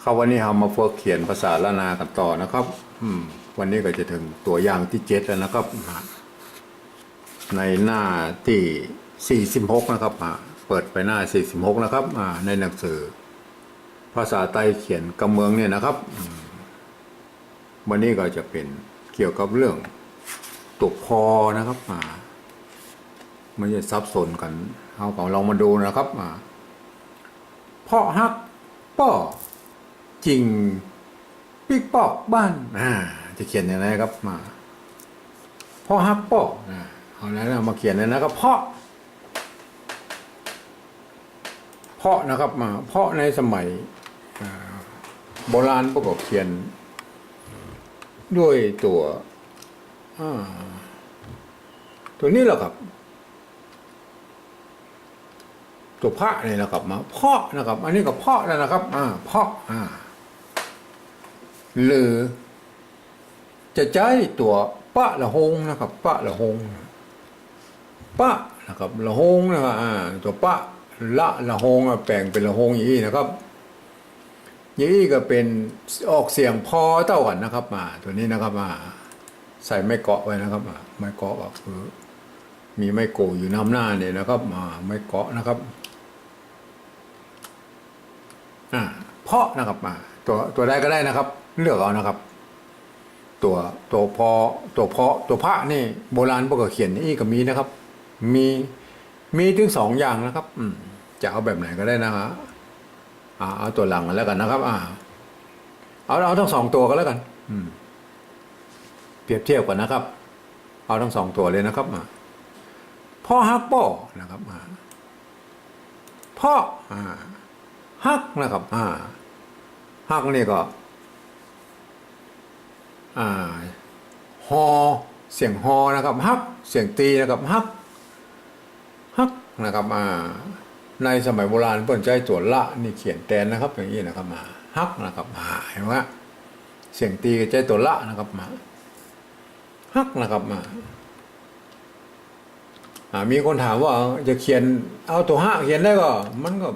ครับวันนี้เรามาฝึกเขียนภาษาละนากันต่อนะครับวันนี้ก็จะถึงตัวอย่างที่7แล้วนะครับในหน้าที่46นะครับเปิดไปหน้า46นะครับในหนังสือภาษาไต้เขียนกำเมืองเนี่ยนะครับวันนี้ก็จะเป็นเกี่ยวกับเรื่องตัวพอนะครับไม่ใช่ซับซ้อนกันเอาของลองมาดูนะครับพ่อฮักป้อจริงปิ๊กปอกบ้านจะเขียนยังไงครับพ่อฮักป้อเอาแล้วมาเขียนเลยนะครับเพาะนะครับเพาะในสมัยโบราณประกอบเขียนด้วยตัวนี้แหละครับตัวพระนี่แหละครับเพาะนะครับอันนี้ก็เพาะแล้วนะครับเพาะหรือจะใช้ตัวปะละหงนะครับปะละหงปะนะครับละหงนะครับตัวปะละหงแปลงเป็นละหงอย่างนี้นะครับอย่างนี้ก็เป็นออกเสียงพอเท่ากันนะครับตัวนี้นะครับใส่ไม้เกาะไว้นะครับไม้เกาะก็คือมีไม้โกอยู่น้ำหน้าเนี่ยนะครับไม้เกาะนะครับเพาะนะครับตัวใดก็ได้นะครับเลือกเอานะครับตัวเพาะตัวพระนี่โบราณพวกก็เขียนนี่ก็มีนะครับมีถึง2อย่างนะครับจะเอาแบบไหนก็ได้นะฮะเอาตัวหลังแล้วกันนะครับเอาทั้ง2ตัวก็แล้วกันเปรียบเทียบกันนะครับเอาทั้ง2ตัวเลยนะครับพ่อฮักป้อนะครับพ่อฮักนะครับฮักนี่ก็ฮอเสียงฮอนะครับฮักเสียงตีนะครับฮักนะครับในสมัยโบราณเพิ่นใช้ตัวละนี่เขียนแทนนะครับอย่างนี้นะครับฮักนะครับเห็นไหมเสียงตีก็ใช้ตัวละนะครับฮักนะครับมีคนถามว่าจะเขียนเอาตัวฮักเขียนได้ก็มันก็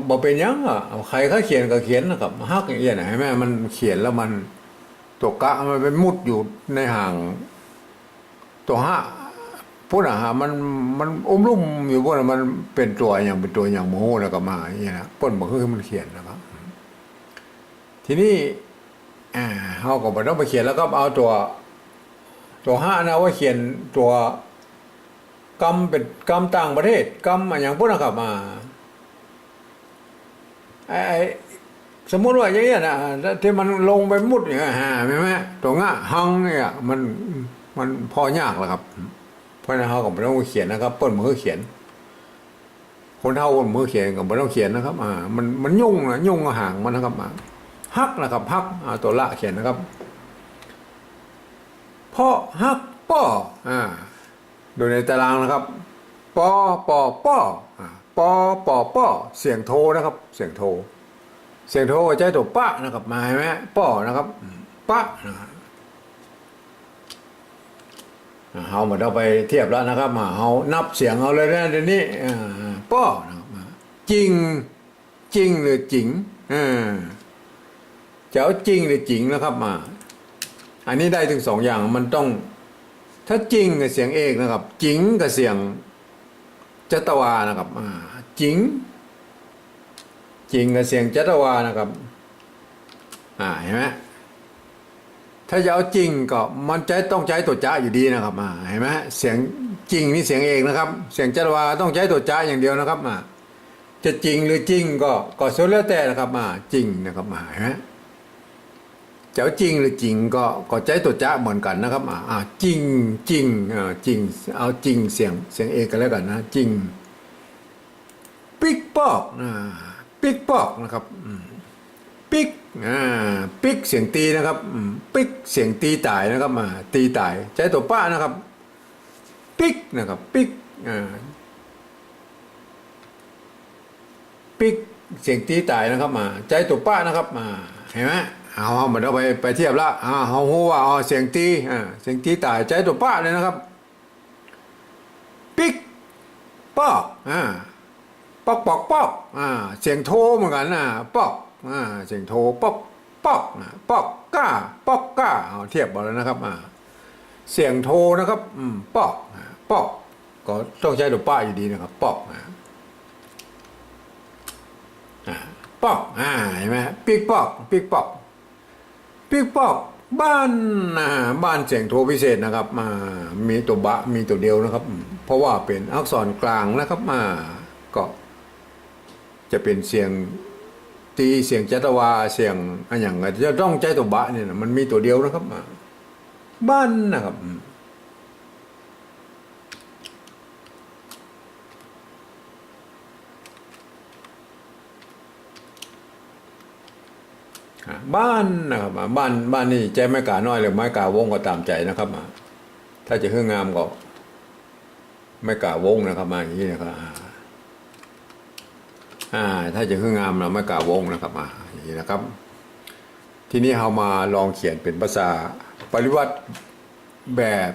บอกเป็นยังใครเขาเขียนก็เขียนนะครับฮักอย่างนี้นะเห็นไหมมันเขียนแล้วมันตัวกะมันเป็นมุดอยู่ในห่างตัวฮักพูดมันลุ่มอยู่พวกนั้นมันเป็นตัวอย่างโมโหแล้วก็มาอย่างนี้นะป้นบอกคือมันเขียนนะครับทีนี้เขาก็ไม่ต้องไปเขียนแล้วก็เอาตัวห้านะว่าเขียนตัวกรรมเป็นกรรมต่างประเทศกรรมอย่างพวกนะครับสมมติว่าอย่างนี้นะที่มันลงไปมุดอย่างนี้ใช่ไหมตัวง่าหังเนี่ยมันพอยากแล้วครับเพราะนั้นเขาก็ไม่ต้องเขียนนะครับเปิ้ลมือเขียนคนเท่าคนมือเขียนก็ไม่ต้องเขียนนะครับมันยุ่งห่างมันนะครับฮักนะครับฮักตัวละเขียนนะครับพ่อฮักป้อโดยในตารางนะครับปอปอป้อปอปอป้อเสียงโทนะครับเสียงโทใช้ตัวปะนะครับมาเห็นไหมป้อนะครับปะเอามาเราไปเทียบแล้วนะครับเอานับเสียงเอาเลยนะเดี๋ยวนี้ป้อนะครับจริงหรือจิ๋งจะเอาจริงหรือจิ๋งนะครับอันนี้ได้ถึง2อย่างมันต้องถ้าจริงกับเสียงเอกนะครับจิ๋งกับเสียงจัตวานะครับจิ๋งกับเสียงจัตวานะครับเห็นไหมถ้าจะเอาจริงก็มันต้องใช้ตัวจ้าอยู่ดีนะครับเห็นไหมเสียงจริงนี่เสียงเอกนะครับเสียงจัตวาต้องใช้ตัวจ้าอย่างเดียวนะครับจะจริงหรือจริงก็สุดแล้วแต่นะครับจริงนะครับเห็นไหมจะเอาจริงหรือจริงก็ใช้ตัวจ้าเหมือนกันนะครับจริงจริงเอาจริงเสียงเอกกันแล้วกันนะจริงปิ๊กปอกปิ๊กปอกนะครับปิ๊กเสียงตีนะครับปิ๊กเสียงตีตายนะครับตีตายใช้ตัวป้านะครับปิ๊กนะครับปิ๊กปิ๊กเสียงตีตายนะครับใช้ตัวป้านะครับเห็นไหมเอามันเอาไปเทียบละเอาหัวเสียงตีตายใช้ตัวป้าเลยนะครับปิ๊กปอกปอก เสียงโทเหมือนกันปอกเสียงโทปอกปอกปอกก้าปอกก้าเอาเทียบหมดแล้วนะครับเสียงโทนะครับปอกปอกก็ต้องใช้ตัวป้าอยู่ดีนะครับปอกปอกเห็นไหมปีกปอกปีกปอกปีกปอกบ้านบ้านเสียงโทพิเศษนะครับมีตัวบะมีตัวเดียวนะครับเพราะว่าเป็นอักษรกลางนะครับก็จะเป็นเสียงตีเสียงจัตวาเสียงอะไรอย่างเงี้ยจะต้องใช้ตัวบะเนี่ยมันมีตัวเดียวนะครับบ้านนะครับบ้านนะครับบ้านนี่ใจไม้กาน้อยหรือไม้กาวงก็ตามใจนะครับถ้าจะให้งามก็ไม้กาวงนะครับอย่างนี้นะครับถ้าจะให้งามเราไม้กาวงนะครับอย่างนี้นะครับทีนี้เรามาลองเขียนเป็นภาษาปริวัติแบบ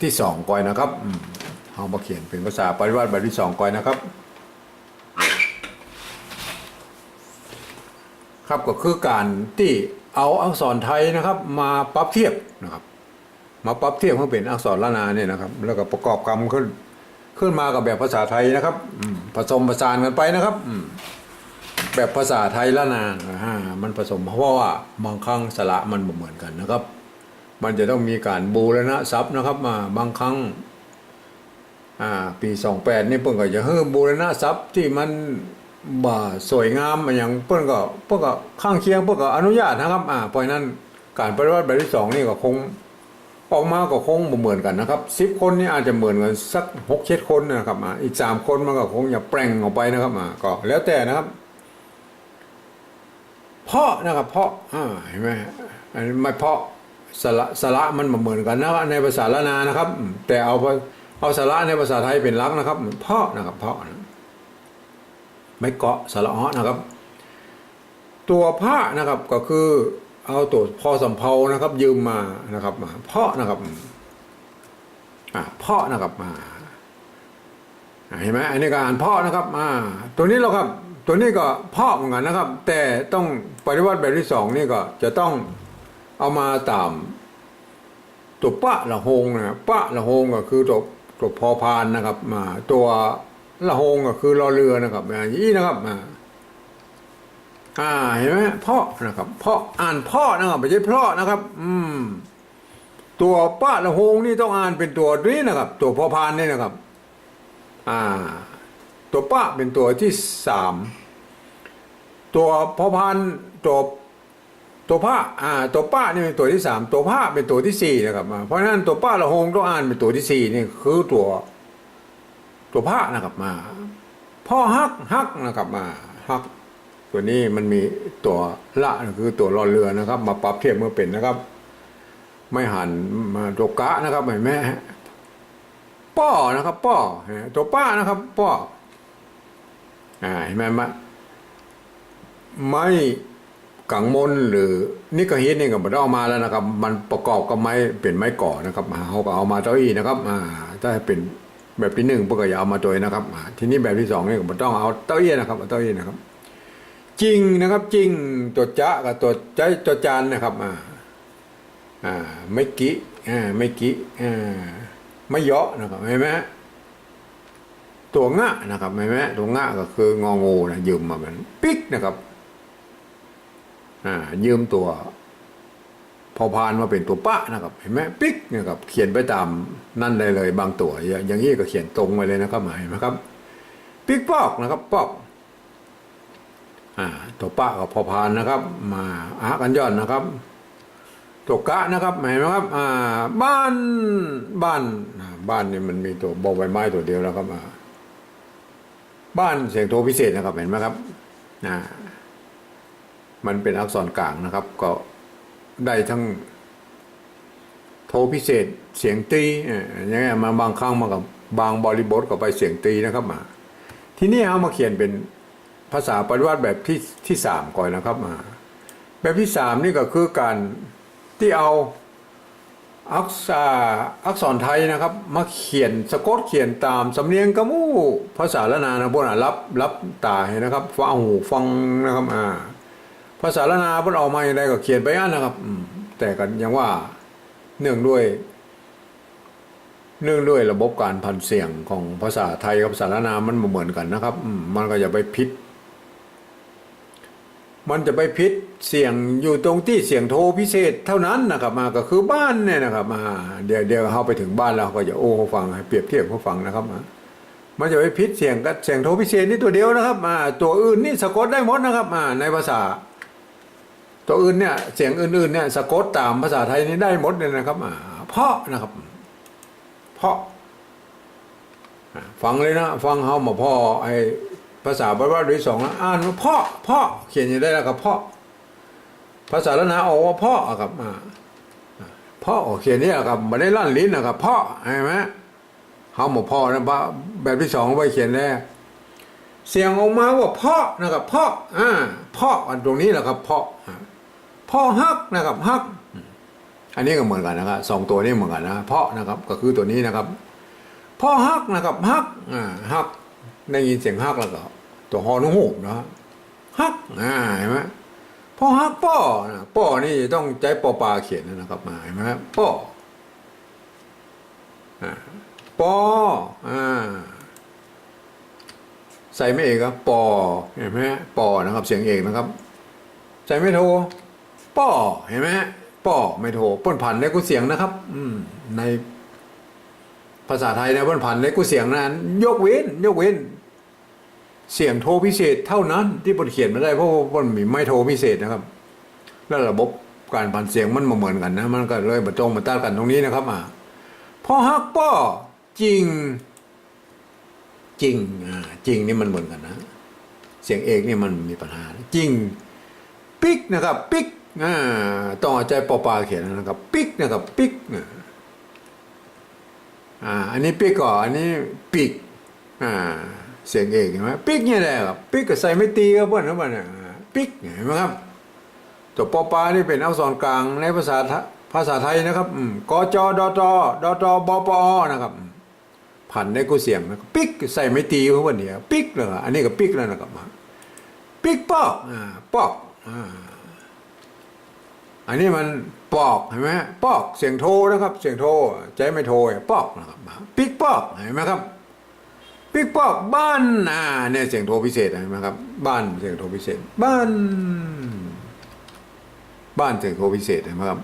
ที่สองก่อนนะครับเรามาเขียนเป็นภาษาปริวัติแบบที่สองก่อนนะครับครับก็คือการที่เอาอักษรไทยนะครับมาปรับเทียบนะครับมาปรับเทียบให้เป็นอักษรล้านนาเนี่ยนะครับแล้วก็ประกอบกรรมขึ้นมากับแบบภาษาไทยนะครับผสมผสานกันไปนะครับแบบภาษาไทยล้านนามันผสมเพราะว่าบางครั้งสระมันเหมือนกันนะครับมันจะต้องมีการบูรณะศัพท์นะครับบางครั้งปี28นี่เพิ่งก็จะบูรณะศัพท์ที่มันสวยงามอย่างเพื่อนก็ข้างเคียงเพื่อนก็อนุญาตนะครับเพราะนั้นการปฏิวัติแบบที่สองนี่ก็คงออกมาก็คงเหมือนกันนะครับ10 คนนี่อาจจะเหมือนกันสัก6-7 คนนะครับอีก3 คนมันก็คงอย่าแปลงออกไปนะครับก็แล้วแต่นะครับเพาะนะครับเพาะเห็นไหมอันนี้ไม่เพาะสระมันเหมือนกันนะในภาษาละนานะครับแต่เอาสระในภาษาไทยเป็นหลักนะครับเพาะนะครับเพาะไม่เกาะสระอ้อนะครับตัวผ้านะครับก็คือเอาตัวพอสำเพานะครับยืมมานะครับเพาะนะครับเพาะนะครับเห็นไหมอันนี้ก็อ่านเพาะนะครับตัวนี้เราครับตัวนี้ก็เพาะเหมือนกันนะครับแต่ต้องปฏิวัติแบบที่สองนี่ก็จะต้องเอามาตามตัวปะละหงนะปะละหงก็คือตัวพอพานนะครับตัวละหงก็คือรอเรือนะครับอย่างนี้นะครับเห็นไหมเพาะนะครับเพาะอ่านเพาะนะครับไม่ใช่เพาะนะครับตัวปะละหงนี่ต้องอ่านเป็นตัวนี้นะครับตัวพอพานนี่นะครับตัวปะเป็นตัวที่3ตัวพอพานตัวผ้าตัวป้านี่เป็นตัวที่3ตัวผ้าเป็นตัวที่4นะครับเพราะฉะนั้นตัวป้าละหงต้องอ่านเป็นตัวที่4นี่คือตัวผ้านะครับพ่อฮักนะครับฮักตัวนี้มันมีตัวละคือตัวรอเรือนะครับมาปรับเทียบเมื่อเป็นนะครับไม่หันมาตัวกะนะครับเห็นไหมป้อนะครับป้อตัวป้านะครับป้อเห็นไหมไม่กังมนหรือนี่ก็เฮ็ดนี่ก็บ่ได้เอามาแล้วนะครับมันประกอบกับไม้เป็นไม้ก่อนะครับเขาก็เอามาเก้าอี้นะครับถ้าเป็นแบบที่1เพื่อก็อย่าเอามาตัวนะครับทีนี้แบบที่2นี่ก็บ่ต้องเอาเก้าอี้นะครับเอาเก้าอี้นะครับจริงนะครับจริงตัวจ๊ะกับตัวใจตัวจานนะครับไม่กิไม่เยาะนะครับเห็นไหมตัวงะนะครับเห็นไหมตัวงะก็คืององูนะยืมมาเหมือนปิ๊กนะครับยืมตัวพอพานมาเป็นตัวปะนะครับเห็นไหมปิ๊กนะครับเขียนไปตามนั่นได้เลยบางตัวอย่างนี้ก็เขียนตรงไปเลยนะครับเห็นไหมครับปิ๊กปอกนะครับปอกตัวปะกับพอพานนะครับมากันย่อนนะครับตัวกะนะครับเห็นไหมครับบ้านนี่มันมีตัวบอใบไม้ตัวเดียวแล้วครับบ้านเสียงโทพิเศษนะครับเห็นไหมครับมันเป็นอักษรกลางนะครับก็ได้ทั้งโทพิเศษเสียงตีอย่างเงี้ยมาบางครั้งมากับบางบริบทก็ไปเสียงตีนะครับทีนี้เอามาเขียนเป็นภาษาปฏิวัติแบบที่3ก่อนนะครับแบบที่3นี่ก็คือการที่เอา อักษรไทยนะครับมาเขียนสะกดเขียนตามสำเนียงกะมู่ภาษาละนานะพวกน่ะรับตาให้นะครับฟังหูฟังนะครับภาษาละนาเพิ่นออกมาอย่างไรก็เขียนไปอันนะครับแต่กันยังว่าเนื่องด้วยระบบการพันเสียงของภาษาไทยกับภาษาละนามันเหมือนกันนะครับมันก็อย่าไปพิษมันจะไปพิษเสียงอยู่ตรงที่เสียงโทพิเศษเท่านั้นนะครับก็คือบ้านเนี่ยนะครับเดี๋ยวเขาไปถึงบ้านแล้วก็จะโอ้เขาฟังให้เปรียบเทียบเขาฟังนะครับมันจะไปพิษเสียงกับเสียงโทพิเศษนี่ตัวเดียวนะครับตัวอื่นนี่สะกดได้หมดนะครับในภาษาตัวอื่นเนี่ยเสียงอื่นๆเนี่ยสะกดตามภาษาไทยนี่ได้หมดเลยนะครับเพราะนะครับเพราะฟังเลยนะฟังเขามาพ่อไอภาษาบ้านๆด้วยสองอ่านว่าพ่อเขียนอย่างได้แล้วกับพ่อภาษาละนาออกว่าพ่อครับพ่อเขียนนี่ครับไม่ได้ลั่นลิ้นนะครับพ่อใช่ไหมเขามาพ่อนะแบบที่สองไปเขียนแล้วเสียงออกมาว่าพ่อนะครับพ่ออันตรงนี้แหละครับพ่อฮักนะครับฮักอันนี้ก็เหมือนกันนะครับสองตัวนี้เหมือนกันนะพ่อนะครับก็คือตัวนี้นะครับพ่อฮักนะครับฮักฮักได้ยินเสียงฮักแล้วก็ตัวฮอนุ่งหูนะฮักเห็นไหมพ่อฮักป้อนี่ต้องใจปอปลาเขียนนะครับเห็นไหมป้อใส่ไม่เอกครับปอเห็นไหมปอนะครับเสียงเอกนะครับใส่ไม่โทป้อเห็นไหมป้อไม่โทป้นผันในกูเสียงนะครับในภาษาไทยนะป้นผันในกูเสียงนั้นยกเว้นเสียงโทพิเศษเท่านั้นที่ป้นเขียนไม่ได้เพราะป้นมีไม่โทพิเศษนะครับแล้วระบบการผันเสียงมันเหมือนกันนะมันก็เลยมาตรงมาต้านกันตรงนี้นะครับพ่อฮักป้อจริงนี่มันเหมือนกันนะเสียงเอกนี่มันมีปัญหาจริงปิ๊กนะครับปิ๊กต้องเอาใจปอปลาเขียนนะครับปิ๊กนะครับปิ๊กอันนี้ปิ๊กก่อนอันนี้ปิ๊กเสียงเอกเห็นไหมปิ๊กเนี่ยแหละครับปิ๊กก็ใส่ไม่ตีครับเพื่อนนะมันปิ๊กเห็นไหมครับตัวปอปลานี่เป็นอักษรกลางในภาษาไทยนะครับกจดตบปอนะครับผันได้กูเสียงนะปิ๊กใส่ไม่ตีเพราะว่าเนี่ยปิ๊กเลยอันนี้ก็ปิ๊กแล้วนะครับปิ๊กปอกอันนี้มันปอกเห็นไหมปอกเสียงโทนะครับเสียงโทใจไม่โทปอกนะครับปิ๊กปอกเห็นไหมครับปิ๊กปอกบ้านเนี่ยเสียงโทพิเศษเห็นไหมครับบ้านเสียงโทพิเศษบ้านเสียงโทพิเศษเห็นไหมครับ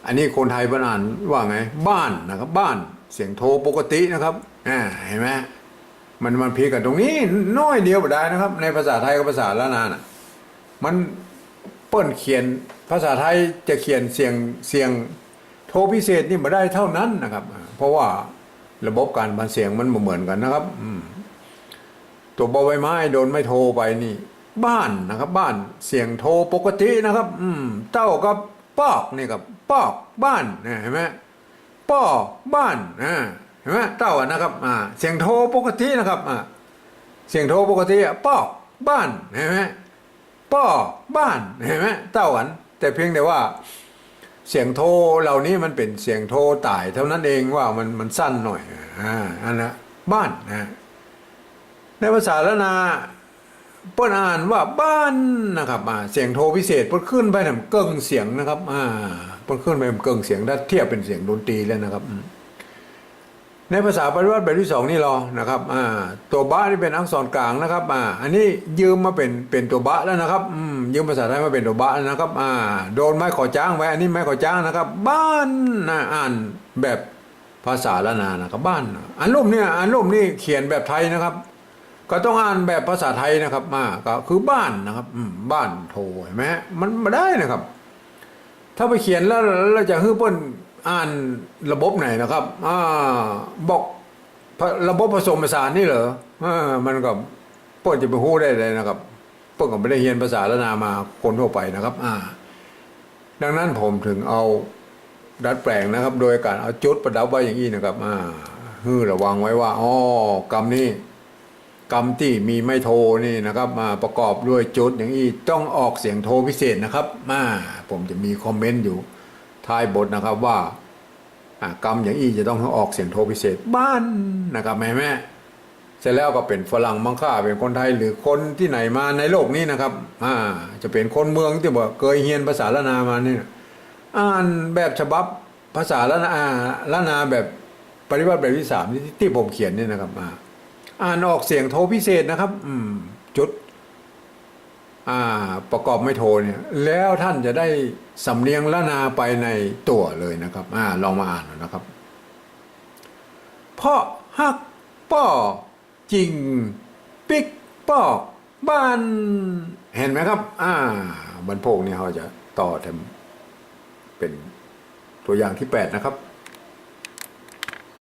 อันนี้คนไทยบ้านอ่านว่าไงบ้านนะครับบ้านเสียงโทปกตินะครับเห็นไหมมันพีกันตรงนี้น้อยเดียวได้นะครับในภาษาไทยกับภาษาละนาน่ะมันเปิ้นเขียนภาษาไทยจะเขียนเสียงโทพิเศษนี่มาได้เท่านั้นนะครับเพราะว่าระบบการบันเสียงมันเหมือนกันนะครับตัวบอใบไม้โดนไม่โทไปนี่บ้านนะครับบ้านเสียงโทปกตินะครับเต้ากับปอกนี่กับปอกบ้านเห็นไหมป้อบ้านเห็นไหมเต้านะครับเสียงโทปกตินะครับเสียงโทปกติปอกบ้านเห็นไหมป้อบ้านเห็นไหมเต้ากันแต่เพียงแต่ว่าเสียงโทเหล่านี้มันเป็นเสียงโทตายเท่านั้นเองว่ามันสั้นหน่อยอันนะบ้านในภาษาละนาเปิ้นอ่านว่าบ้านนะครับเสียงโทพิเศษเปิ้นขึ้นไปทำเกิ้งเสียงนะครับเปิ้นขึ้นไปเกิ้งเสียงถ้าเทียบเป็นเสียงดนตรีแล้วนะครับในภาษาปฏิวัติแบบที่สองนี่รอนะครับตัวบะนี่เป็นอักษรกลางนะครับอันนี้ยืมมาเป็นตัวบะแล้วนะครับยืมภาษาไทยมาเป็นตัวบะนะครับโดนไม้ขอจ้างไว้อันนี้ไม้ขอจ้างนะครับบ้านอ่านแบบภาษาละนานะครับบ้านอันรูปนี่เขียนแบบไทยนะครับก็ต้องอ่านแบบภาษาไทยนะครับก็คือบ้านนะครับบ้านโทเห็นไหมมันมาได้นะครับถ้าไปเขียนแล้วเราจะฮื้อเปิ้นอ่านระบบไหนนะครับบอกระบบผสมผสานนี่เหรอมันก็เปิ้นจะไปฮู้ได้เลยนะครับเปิ้นก็ไม่ได้เรียนภาษาละนามาคนทั่วไปนะครับดังนั้นผมถึงเอาดัดแปลงนะครับโดยการเอาจุดประดับไว้อย่างนี้นะครับฮื้อระวังไว้ว่ากรรมนี้กรรมที่มีไม่โทนี่นะครับมาประกอบด้วยจุดอย่างนี้ต้องออกเสียงโทพิเศษนะครับผมจะมีคอมเมนต์อยู่ท้ายบทนะครับว่า กรรมอย่างอี้จะต้องออกเสียงโทพิเศษบ้านนะครับแม่เสร็จแล้วก็เป็นฝรั่งมังค่าเป็นคนไทยหรือคนที่ไหนมาในโลกนี้นะครับจะเป็นคนเมืองที่บอกเคยเรียนภาษาละนามาเนี่ยอ่านแบบฉบับภาษาละนาแบบปริวัติแบบที่3ที่ผมเขียนเนี่ยนะครับอ่านออกเสียงโทพิเศษนะครับจุดประกอบไม่โทเนี่ยแล้วท่านจะได้สำเนียงละนาไปในตัวเลยนะครับลองมาอ่านนะครับเพราะฮักป้อจริงปิกป้อบ้านเห็นไหมครับบรรพกเนี่ยเขาจะต่อทำเป็นตัวอย่างที่8นะครับ